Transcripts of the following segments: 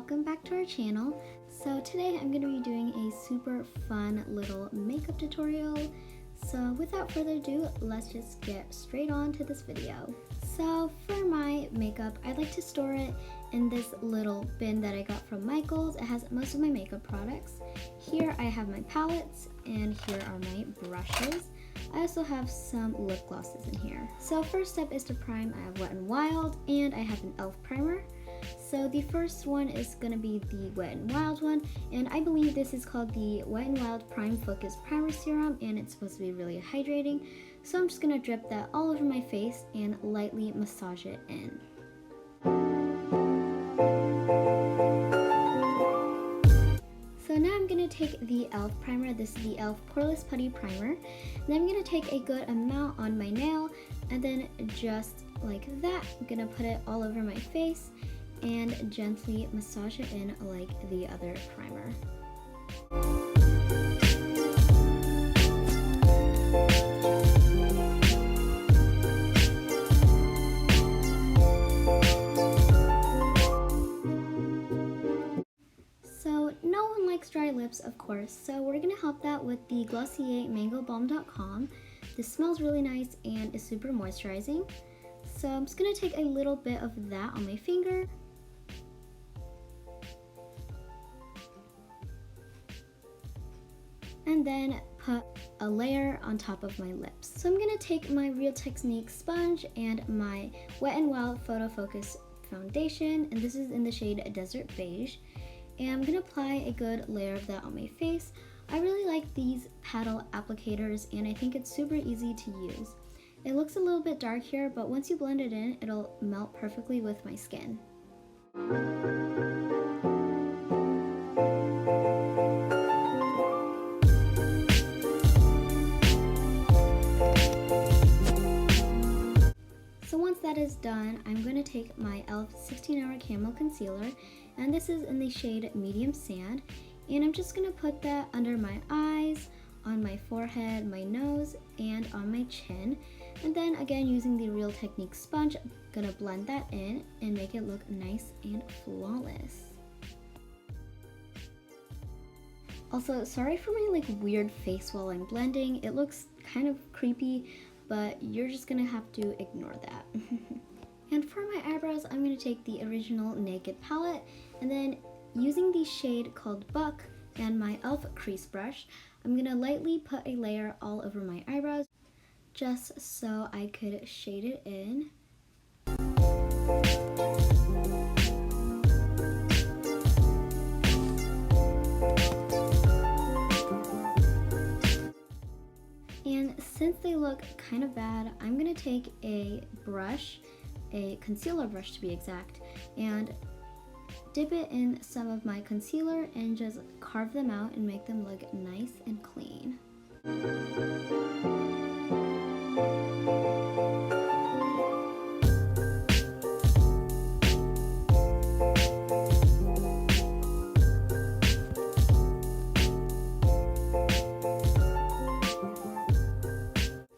welcome back to our channel. So today I'm going to be doing a super fun little makeup tutorial. So without further ado, let's just get straight on to this video. So for my makeup, I like to store it in this little bin that I got from Michael's. It has most of my makeup products. Here I have my palettes and here are my brushes. I also have some lip glosses in here. So first step is to prime. I have Wet n Wild and I have an e.l.f. primer. So the first one is going to be the Wet n Wild one, and I believe this is called the Wet n Wild Prime Focus Primer Serum, and it's supposed to be really hydrating. So I'm just going to drip that all over my face and lightly massage it in. So now I'm going to take the e.l.f. primer. This is the e.l.f. Poreless Putty Primer. And then I'm going to take a good amount on my nail, and then just like that, I'm going to put it all over my face and gently massage it in like the other primer. So no one likes dry lips, of course, so we're gonna help that with the Glossier Mango Balm.com. This smells really nice and is super moisturizing. So I'm just gonna take a little bit of that on my finger. And then put a layer on top of my lips. So I'm gonna take my Real Technique sponge and my Wet n Wild Photo Focus foundation, and this is in the shade Desert Beige. And I'm gonna apply a good layer of that on my face. I really like these paddle applicators and I think it's super easy to use. It looks a little bit dark here, but once you blend it in, it'll melt perfectly with my skin. So once that is done, I'm going to take my e.l.f. 16-Hour Camo Concealer, and this is in the shade Medium Sand, and I'm just going to put that under my eyes, on my forehead, my nose, and on my chin. And then again, using the Real Technique sponge, I'm going to blend that in and make it look nice and flawless. Also, sorry for my weird face while I'm blending. It looks kind of creepy, but you're just gonna have to ignore that. And for my eyebrows, I'm gonna take the original Naked palette, and then using the shade called Buck and my e.l.f. crease brush, I'm gonna lightly put a layer all over my eyebrows just so I could shade it in. And since they look kind of bad, I'm gonna take a brush, a concealer brush to be exact, and dip it in some of my concealer and just carve them out and make them look nice and clean.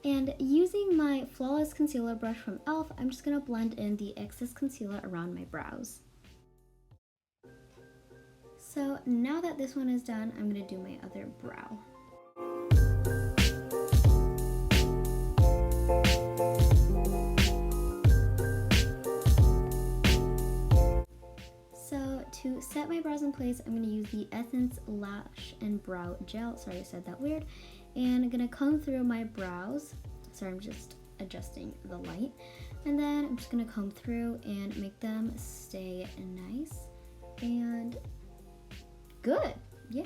And using my Flawless Concealer brush from e.l.f., I'm just going to blend in the excess concealer around my brows. So now that this one is done, I'm going to do my other brow. So to set my brows in place, I'm going to use the Essence Lash and Brow Gel. Sorry, I said that weird. And I'm going to comb through my brows. Sorry, I'm just adjusting the light. And then I'm just going to comb through and make them stay nice and good. Yeah.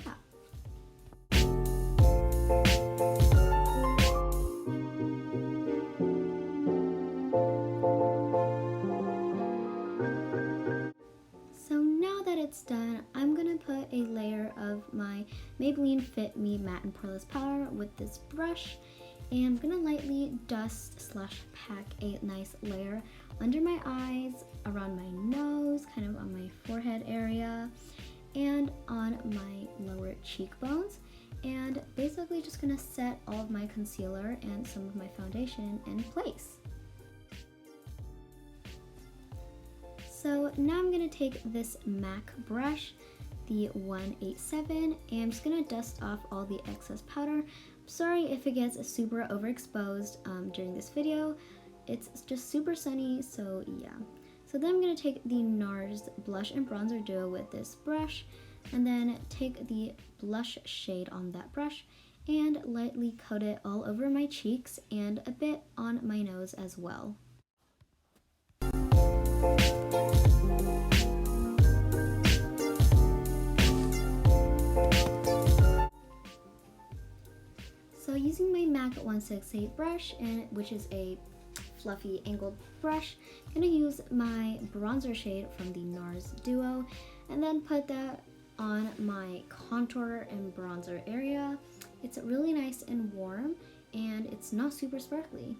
So now that it's done, I'm going to put a layer of my Maybelline Fit Me Matte and Poreless Powder with this brush. And I'm going to lightly dust/pack a nice layer under my eyes, around my nose, kind of on my forehead area, and on my lower cheekbones. And basically just going to set all of my concealer and some of my foundation in place. So now I'm gonna take this MAC brush, the 187, and I'm just gonna dust off all the excess powder. Sorry if it gets super overexposed during this video. It's just super sunny, so yeah. So then I'm gonna take the NARS blush and bronzer duo with this brush, and then take the blush shade on that brush and lightly coat it all over my cheeks and a bit on my nose as well. So using my MAC 168 brush, which is a fluffy angled brush, I'm gonna use my bronzer shade from the NARS duo and then put that on my contour and bronzer area. It's really nice and warm and it's not super sparkly.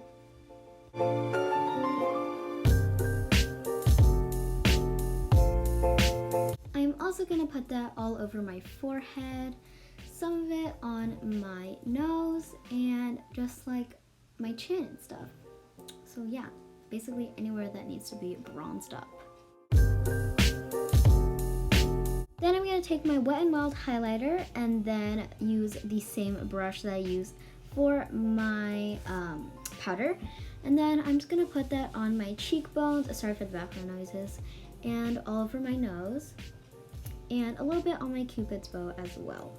I'm also gonna put that all over my forehead, some of it on my nose, and just like my chin and stuff. So yeah, basically anywhere that needs to be bronzed up. Then I'm going to take my Wet n Wild highlighter and then use the same brush that I used for my powder. And then I'm just going to put that on my cheekbones, sorry for the background noises, and all over my nose, and a little bit on my Cupid's bow as well.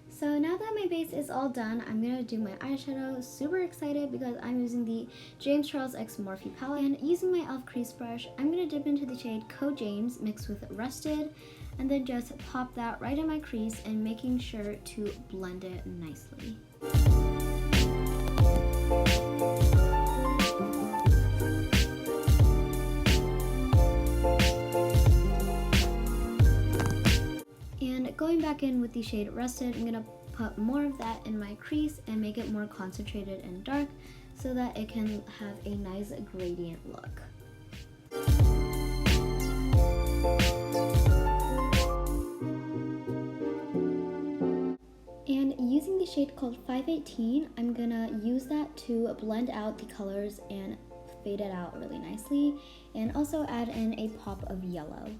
So now that my base is all done, I'm going to do my eyeshadow. Super excited because I'm using the James Charles X Morphe palette. And using my e.l.f. crease brush, I'm going to dip into the shade Co James mixed with Rusted, and then just pop that right in my crease and making sure to blend it nicely. And going back in with the shade Rusted, I'm going to put more of that in my crease and make it more concentrated and dark so that it can have a nice gradient look. And using the shade called 518, I'm going to use that to blend out the colors and fade it out really nicely, and also add in a pop of yellow.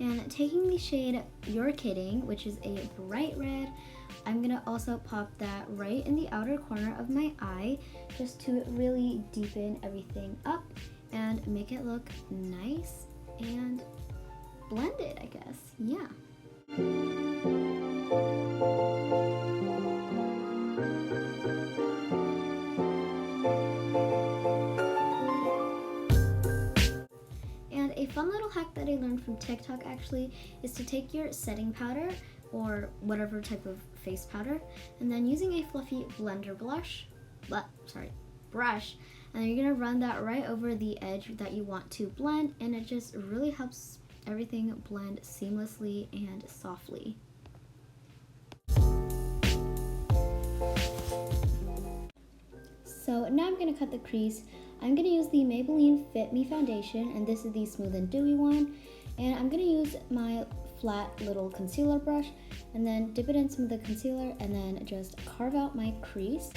And taking the shade You're Kidding, which is a bright red, I'm gonna also pop that right in the outer corner of my eye just to really deepen everything up and make it look nice and blended, I guess. Yeah. And a fun little hack that I learned from TikTok actually is to take your setting powder or whatever type of face powder, and then using a fluffy blender brush, and then you're gonna run that right over the edge that you want to blend, and it just really helps everything blend seamlessly and softly. So now I'm gonna cut the crease. I'm gonna use the Maybelline Fit Me foundation, and this is the Smooth and Dewy one, and I'm gonna use my flat little concealer brush and then dip it in some of the concealer and then just carve out my crease.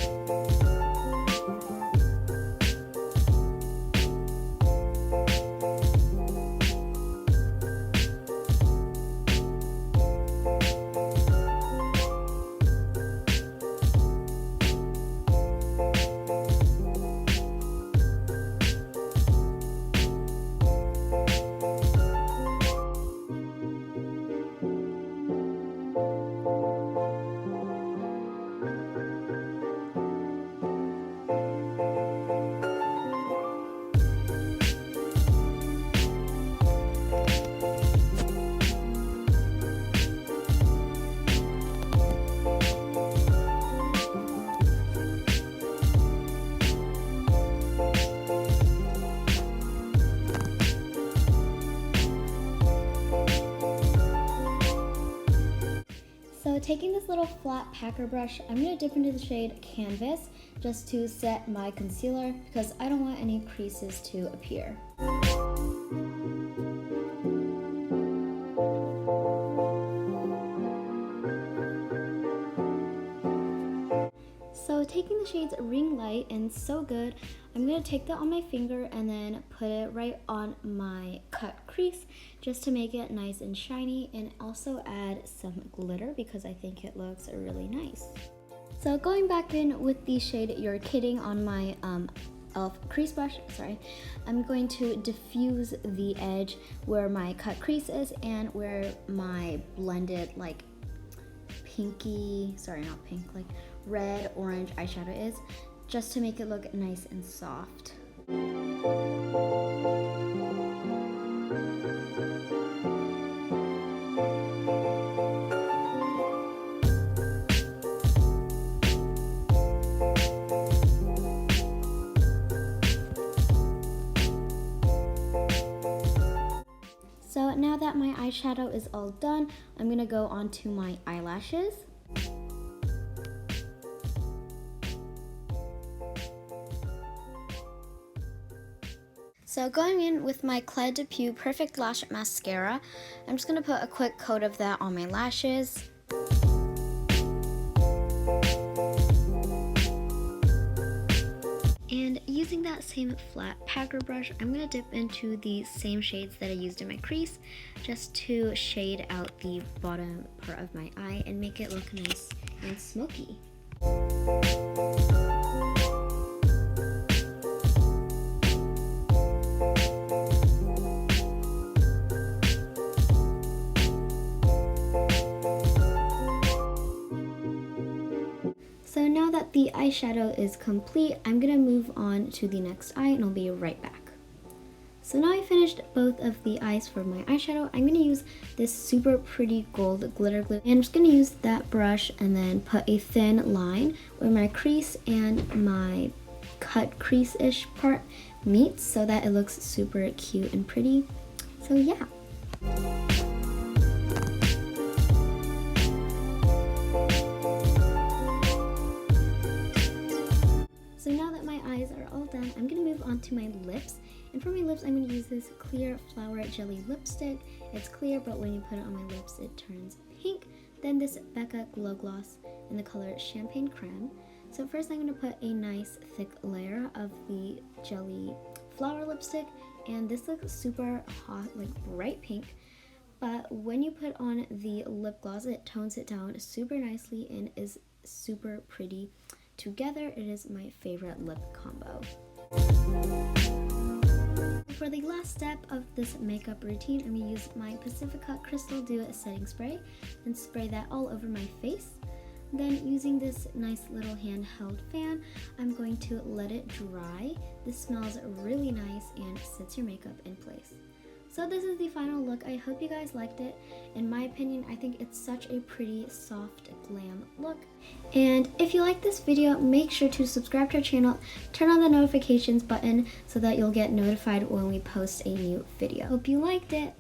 taking this little flat packer brush, I'm going to dip into the shade Canvas just to set my concealer because I don't want any creases to appear. So taking the shades Ring Light and So Good, I'm going to take that on my finger and then put it right on my cut crease just to make it nice and shiny, and also add some glitter because I think it looks really nice. So going back in with the shade You're Kidding on my e.l.f. crease brush, I'm going to diffuse the edge where my cut crease is and where my blended like red orange eyeshadow is, just to make it look nice and soft. So now that my eyeshadow is all done, I'm gonna go on to my eyelashes. So going in with my Clé de Peau Perfect Lash Mascara, I'm just going to put a quick coat of that on my lashes. And using that same flat packer brush, I'm going to dip into the same shades that I used in my crease just to shade out the bottom part of my eye and make it look nice and smoky. So now that the eyeshadow is complete, I'm going to move on to the next eye and I'll be right back. So now I finished both of the eyes for my eyeshadow. I'm going to use this super pretty gold glitter glue. And I'm just going to use that brush and then put a thin line where my crease and my cut crease-ish part meets so that it looks super cute and pretty. So yeah. So now that my eyes are all done, I'm going to move on to my lips. And for my lips, I'm going to use this clear flower jelly lipstick. It's clear, but when you put it on my lips, it turns pink. Then this Becca Glow Gloss in the color Champagne Creme. So first I'm going to put a nice thick layer of the jelly flower lipstick. And this looks super hot, like bright pink. But when you put on the lip gloss, it tones it down super nicely and is super pretty. Together, it is my favorite lip combo. For the last step of this makeup routine, I'm going to use my Pacifica Crystal Dew Setting Spray and spray that all over my face. Then using this nice little handheld fan, I'm going to let it dry. This smells really nice and sets your makeup in place. So this is the final look. I hope you guys liked it. In my opinion, I think it's such a pretty, soft, glam look. And if you like this video, make sure to subscribe to our channel, turn on the notifications button so that you'll get notified when we post a new video. Hope you liked it.